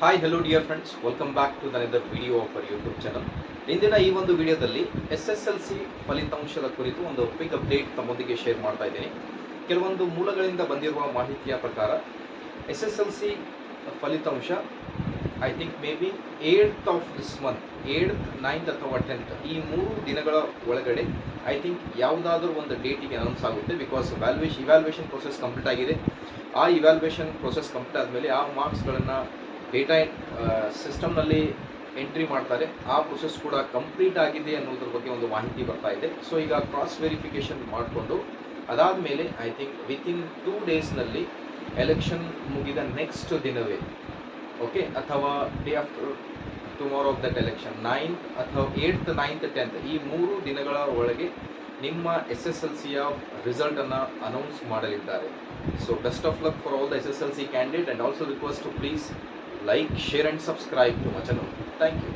Hi hello dear friends, welcome back to another video of our YouTube channel. ಇಂದಿನ ಈ ಒಂದು ವಿಡಿಯೋದಲ್ಲಿ SSLC ಫಲಿತಾಂಶದ ಕುರಿತು ಒಂದು ಕ್ವಿಕ್ ಅಪ್ಡೇಟ್ ತಮ್ಮೊಂದಿಗೆ ಶೇರ್ ಮಾಡ್ತಾ ಇದ್ದೀನಿ. ಕೆಲವೊಂದು ಮೂಲಗಳಿಂದ ಬಂದಿರುವ ಮಾಹಿತಿಯ ಪ್ರಕಾರ SSLC ಫಲಿತಾಂಶ I think may be 8th of this month, 8th, 9th ಅಥವಾ 10th ಈ 3 ದಿನಗಳ ಒಳಗಡೆ ಐ ಥಿಂಕ್ ಯಾವುದಾದ್ರೂ ಒಂದು ಡೇಟಿಗೆ ಅನೌನ್ಸ್ ಆಗುತ್ತೆ. ಬಿಕಾಸ್ ಇವ್ಯಾಲ್ಯೂಯೇಷನ್ ಪ್ರೊಸೆಸ್ ಕಂಪ್ಲೀಟ್ ಆಗಿದೆ. ಆ ಇವ್ಯಾಲ್ಯೂಯೇಷನ್ ಪ್ರೊಸೆಸ್ ಕಂಪ್ಲೀಟ್ ಆದಮೇಲೆ ಆ ಮಾರ್ಕ್ಸ್ಗಳನ್ನು ಡೇಟಾ ಸಿಸ್ಟಮ್ನಲ್ಲಿ ಎಂಟ್ರಿ ಮಾಡ್ತಾರೆ. ಆ ಪ್ರೊಸೆಸ್ ಕೂಡ ಕಂಪ್ಲೀಟ್ ಆಗಿದೆ ಅನ್ನೋದ್ರ ಬಗ್ಗೆ ಒಂದು ಮಾಹಿತಿ ಬರ್ತಾ ಇದೆ. ಸೊ ಈಗ ಕ್ರಾಸ್ ವೆರಿಫಿಕೇಷನ್ ಮಾಡಿಕೊಂಡು ಅದಾದಮೇಲೆ ಐ ಥಿಂಕ್ ವಿತಿನ್ 2 ಡೇಸ್ನಲ್ಲಿ ಎಲೆಕ್ಷನ್ ಮುಗಿದ ನೆಕ್ಸ್ಟ್ ದಿನವೇ ಓಕೆ, ಅಥವಾ day after tomorrow of that election 9th ಅಥವಾ 8th, 9th, 10th ಈ 3 ದಿನಗಳ ಒಳಗೆ ನಿಮ್ಮ SSLCಯ ರಿಸಲ್ಟನ್ನು ಅನೌನ್ಸ್ ಮಾಡಲಿದ್ದಾರೆ. So best of luck for all the SSLC candidate, and also request to please like, share and subscribe to my channel. Thank you.